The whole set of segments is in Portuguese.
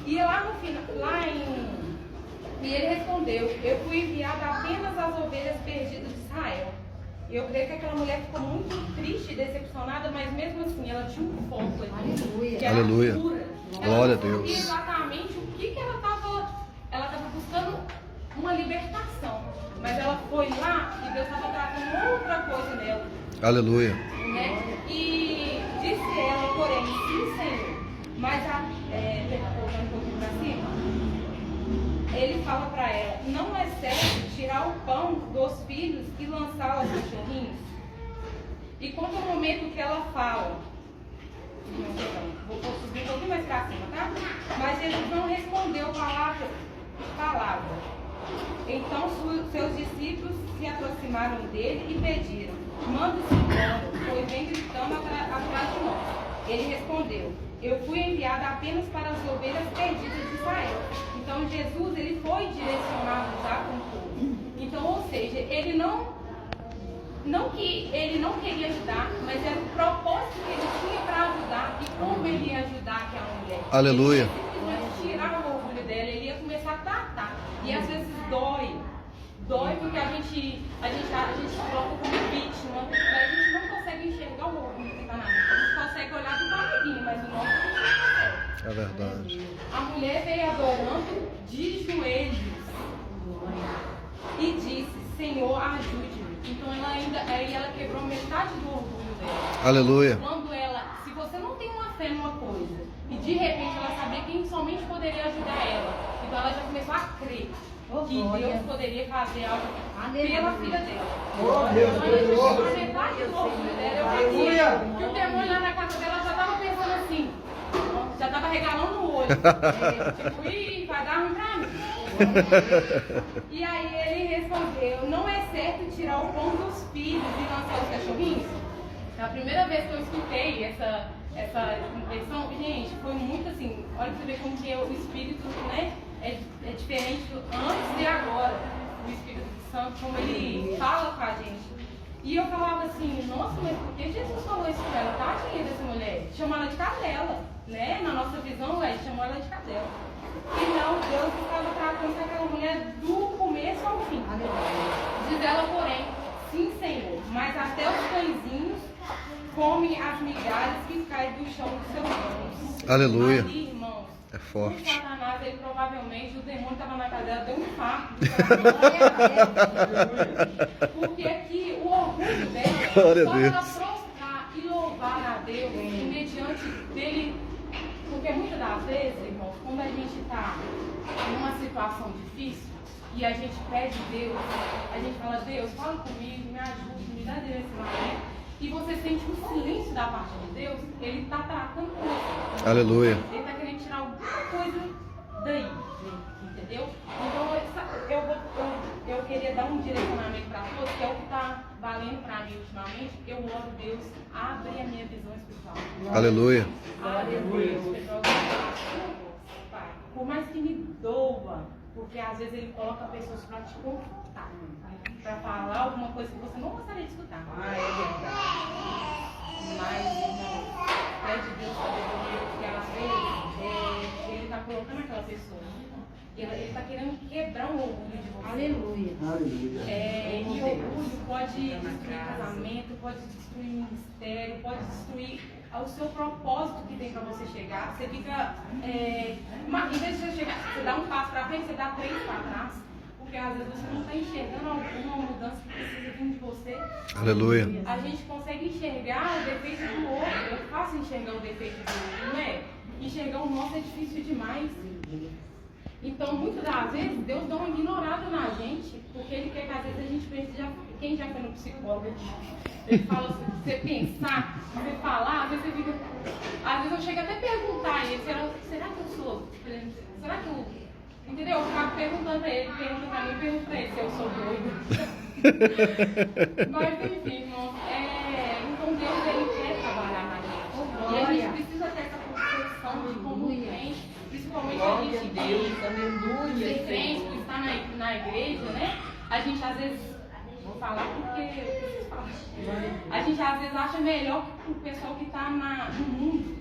E lá no final, e ele respondeu: eu fui enviado apenas às ovelhas perdidas de Israel. E eu creio que aquela mulher ficou muito triste e decepcionada, mas mesmo assim ela tinha um foco ali. Aleluia. Que era Aleluia. cura. Glória a Ela sabia Deus. exatamente o que ela estava buscando, uma libertação. Mas ela foi lá e Deus estava tratando outra coisa nela. Aleluia. Né? E disse ela, porém, sim, Senhor. Mas voltando um pouquinho para cima, ele fala para ela: não é certo tirar o pão dos filhos e lançá-lo aos cachorrinhos? E quanto ao momento que ela fala, vou subir um pouquinho mais para cima, tá? Mas Jesus não respondeu palavra. Então seus discípulos se aproximaram dele e pediram: manda-se embora, pois vem gritando atrás de nós. Ele respondeu: eu fui enviado apenas para as ovelhas perdidas de Israel. Então Jesus, ele foi direcionado já com tudo. Então, ou seja, ele não que ele não queria ajudar, mas era o propósito que ele tinha para ajudar e como ele ia ajudar aquela mulher. Aleluia. Ele simplesmente tirar o orgulho dela, ele ia começar a tratar. E às vezes dói porque a gente coloca como vítima, mas a gente não consegue enxergar o orgulho que está na vida. A gente consegue olhar do barriguinho, mas o nosso não consegue. É verdade. A mulher veio adorando de joelhos e disse: Senhor, ajude-me. Então ela quebrou metade do orgulho dela. Aleluia. Quando se você não tem uma fé numa coisa e de repente ela sabia quem somente poderia ajudar ela, então ela já começou a crer que Deus poderia fazer algo pela filha dela. Então ela já quebrou metade do orgulho dela. Eu pensei que o demônio lá na casa dela já estava pensando assim, já estava regalando o olho. Tipo, ih, vai dar ruim pra mim. E aí ele respondeu: não é certo tirar o pão dos filhos e lançar os cachorrinhos? A primeira vez que eu escutei essa expressão, gente, foi muito assim, olha pra você ver como que o Espírito, né, é diferente antes e agora. O Espírito Santo, como ele fala com a gente. E eu falava assim: nossa, mas por que Jesus falou isso pra ela? Tadinha dessa mulher, chamou ela de cadela, né? Na nossa visão, ele chamou ela de cadela. E não, Deus estava tratando com aquela mulher do começo ao fim. Diz ela, porém: sim, Senhor, mas até os cãezinhos comem as migalhas que caem do chão dos seus pães. Aleluia. Ali, irmãos, É forte. o Satanás, ele provavelmente, o demônio estava na casa dela, deu um infarto. Porque aqui o orgulho dela, Glória a só Deus. ela prostrar e louvar a Deus, mediante dele. Porque muitas das vezes, irmãos, quando a gente está numa situação difícil e a gente pede Deus, a gente fala: Deus, fala comigo, me ajude, me dá direcionamento. E você sente um silêncio da parte de Deus, ele está tratando com você. Aleluia. Ele está querendo tirar alguma coisa daí, entendeu? Então eu queria dar um direcionamento para todos, que é o que está valendo para mim ultimamente. Eu oro: Deus, abre a minha visão espiritual. Aleluia. Aleluia. Pai, por mais que me doa, porque às vezes ele coloca pessoas para te confortar, para falar alguma coisa que você não gostaria de escutar. É verdade. Mas, irmão, pede Deus sabedoria, porque às vezes ele está colocando aquela pessoa. Ele está querendo quebrar o orgulho de você. Aleluia. E orgulho pode destruir casamento, pode destruir ministério, pode destruir o seu propósito que tem para você chegar. Você fica, em vez de você chegar, você dá um passo para frente, você dá 3 para trás. Porque às vezes você não está enxergando alguma mudança que precisa vir de você. Aleluia. A gente consegue enxergar o defeito do outro. Eu faço enxergar o defeito do outro, não é? Enxergar o nosso é difícil demais. Então, muitas das vezes, Deus dá uma ignorada na gente, porque Ele quer que às vezes a gente pense, quem já foi no psicólogo, ele fala assim: você pensar, você falar, às vezes você fica. Às vezes eu chego até a perguntar a ele: será que eu sou? Será que eu. Entendeu? Eu ficava perguntando pra ele, pergunta pra mim, pergunta pra ele se eu sou doido. Mas enfim, irmão, então Deus, ele quer trabalhar na gente. E a gente precisa ter essa concepção de como crente, principalmente a gente que crente, que está na igreja, né? A gente às vezes, vou falar porque eu preciso falar. A gente às vezes acha melhor que o pessoal que está no mundo,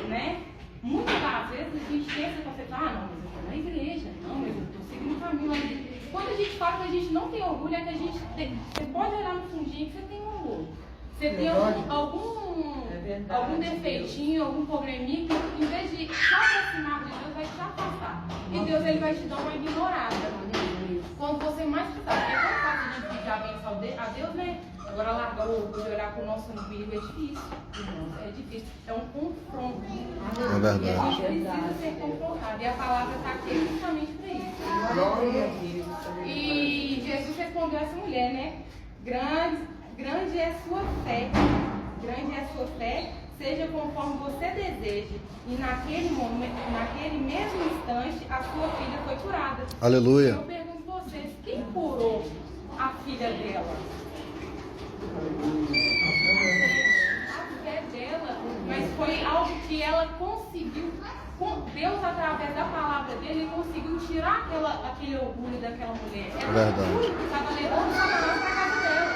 né? Muitas das vezes a gente tem essa concepção, não, mas eu estou na igreja, não, mas eu estou seguindo o caminho ali. Quando a gente fala que a gente não tem orgulho, é que a gente tem. Você pode olhar no fundinho que você tem orgulho. Você tem algum defeitinho, algum probleminha que em vez de se aproximar de Deus, vai te afastar. E Deus ele vai te dar uma ignorada. Quando você mais precisar, porque é tão fácil a gente pedir a bênção a Deus, né? Agora largar o orgulho e olhar para o nosso umbigo é difícil. É difícil. É um confronto. É verdade. E a gente precisa ser confrontado. E a palavra está aqui justamente para isso. E Jesus respondeu a essa mulher, né? Grande é a sua fé. Grande é a sua fé. Seja conforme você deseja. E naquele momento, naquele mesmo instante, a sua filha foi curada. Aleluia. Eu pergunto a vocês, quem curou a filha dela? A fé dela, mas foi algo que ela conseguiu, com Deus através da palavra dele, conseguiu tirar aquele orgulho daquela mulher. Era Verdade. um orgulho que estava levando Satanás para casa dela.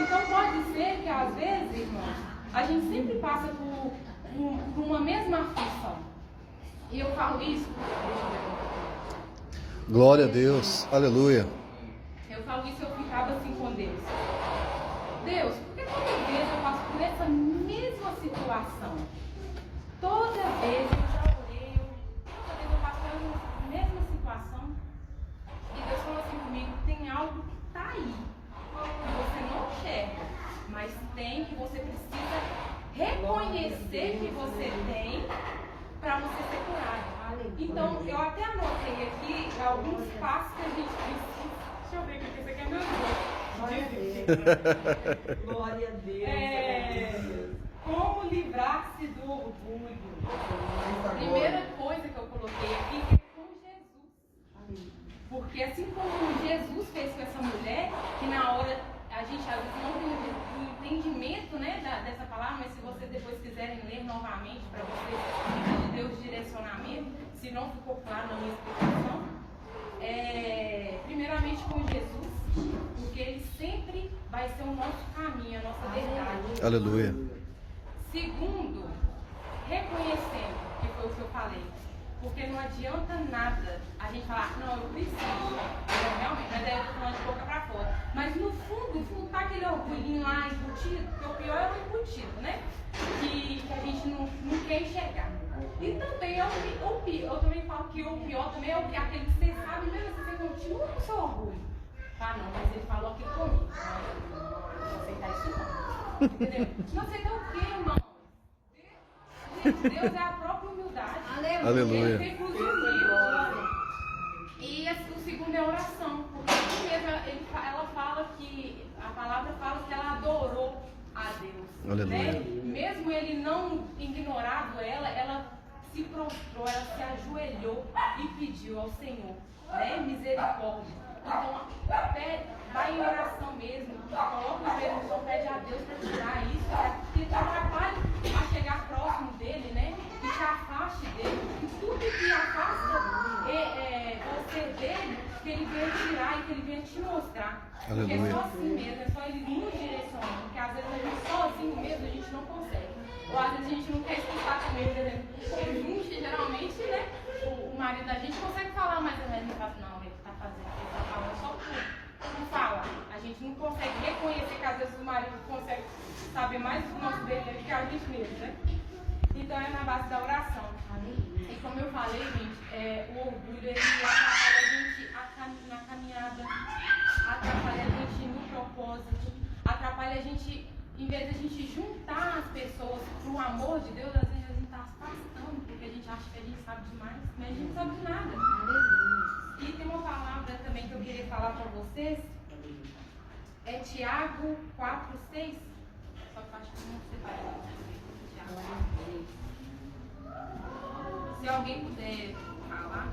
Então pode ser que às vezes, irmãos, a gente sempre passa por uma mesma aflição. E eu falo isso, deixa eu ver. Glória a Deus. Aleluia. Eu falo isso, eu ficava assim com Deus. Deus, por que toda vez eu passo por essa mesma situação? Toda vez eu já orei, toda vez eu passo pela mesma situação. E Deus falou assim comigo, tem algo que está aí, que você não enxerga, mas tem, que você precisa reconhecer que você tem para você ser curado. Então, eu até anotei aqui alguns passos que a gente precisa. Deixa eu ver aqui, esse aqui é meu Deus. Glória a Deus. Como livrar-se do orgulho? Primeira coisa que eu coloquei aqui é com Jesus. Porque assim como Jesus fez com essa mulher, que na hora a gente às vezes não tem o entendimento, né, dessa palavra, mas se vocês depois quiserem ler novamente para vocês pedir de Deus direcionamento, se não ficou claro na minha explicação, primeiramente com Jesus, porque ele sempre vai ser o nosso caminho, a nossa verdade. Aleluia. Segundo, reconhecendo, que foi o que eu falei, porque não adianta nada a gente falar, não, eu preciso, realmente, mas aí eu tô falando de boca pra fora. Mas no fundo tá aquele orgulhinho lá embutido, porque o pior é o embutido, né? Que a gente não quer enxergar. E também é o pior, eu também falo que o pior também é aquele que você sabe, mesmo assim, você continua com o seu orgulho. Ah, não, mas ele falou aqui comigo. Não vou aceitar isso não. Entendeu? Não aceitar o quê, irmão? Gente, Deus é a própria humildade. Aleluia. Ele fez comigo. E o segundo é a oração. Porque aqui mesmo ela fala que, a palavra fala que ela adorou a Deus. Aleluia. Né? Mesmo ele não ignorado ela se prostrou, ela se ajoelhou e pediu ao Senhor, né, misericórdia. Então, vai em oração mesmo, coloca o joelho no chão, pede a Deus para tirar isso, que te atrapalhe a chegar próximo dele, né? Que te afaste dele, que tudo que afasta você dele, que ele venha tirar e que ele venha te mostrar. Porque é só assim mesmo, é só ele nos direcionando, porque às vezes a gente sozinho mesmo a gente não consegue. Ou às vezes a gente não quer escutar com ele, por exemplo. Ele geralmente, né? O marido da gente consegue falar, mas a mulher não fala, não, ele tá falando só por falar. A gente não consegue reconhecer que às vezes o marido consegue saber mais do nosso desejo que a gente mesmo, né? Então é na base da oração. E como eu falei, gente, o orgulho ele atrapalha a gente na caminhada, atrapalha a gente no propósito, atrapalha a gente, em vez de a gente juntar as pessoas pro amor de Deus, às vezes a gente está afastando, porque a gente acha que a gente sabe demais, mas a gente não sabe de nada. E tem uma palavra também que eu queria falar para vocês, é Tiago 4:6. Só que eu acho que não separei. Tiago 4:6. Se alguém puder falar.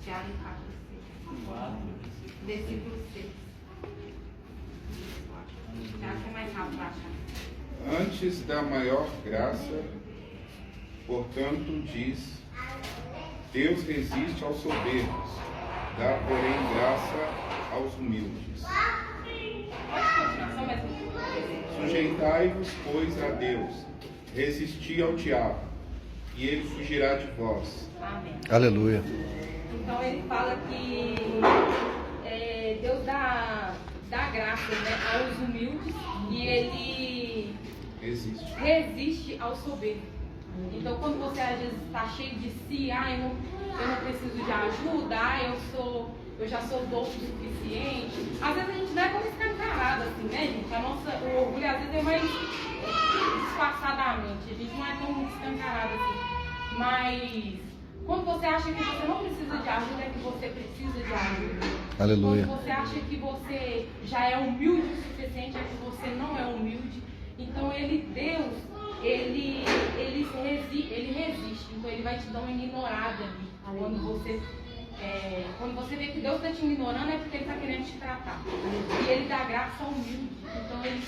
Tiago 4:6. Versículo 6. Tiago é mais rápido para achar. Antes da maior graça, portanto, diz: Deus resiste aos soberbos, dá, porém, graça aos humildes. Pode continuar, só mais um. Sujeitai-vos, pois, a Deus, resisti ao diabo, e ele fugirá de vós. Amém. Aleluia. Então ele fala que Deus dá graça, né, aos humildes e ele resiste ao soberbo. Então quando você às vezes está cheio de si, eu não preciso de ajuda, eu já sou bom o suficiente. Às vezes a gente não é como escancarado assim, né, gente? O orgulho às vezes é mais disfarçadamente, a gente não é tão escancarado assim. Mas quando você acha que você não precisa de ajuda, é que você precisa de ajuda. Aleluia. Quando você acha que você já é humilde o suficiente, é que você não é humilde. Então Deus, ele resiste. Então ele vai te dar uma ignorada ali. Quando você vê que Deus está te ignorando, é porque ele está querendo te tratar. E ele dá graça ao humilde. Então ele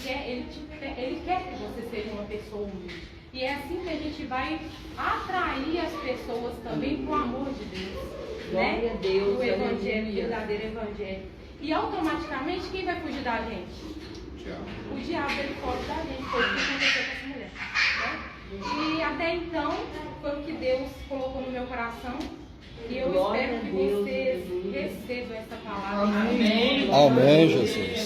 quer que você seja uma pessoa humilde. E é assim que a gente vai atrair as pessoas também para o amor de Deus. Glória a Deus, o evangelho, o aleluia. verdadeiro evangelho. E automaticamente, quem vai fugir da gente? O diabo, ele foge da gente. Foi o que aconteceu com essa mulher. Né? E até então, foi o que Deus colocou no meu coração. E eu Glória espero a que Deus, vocês aleluia. recebam essa palavra. Amém. Amém, Jesus.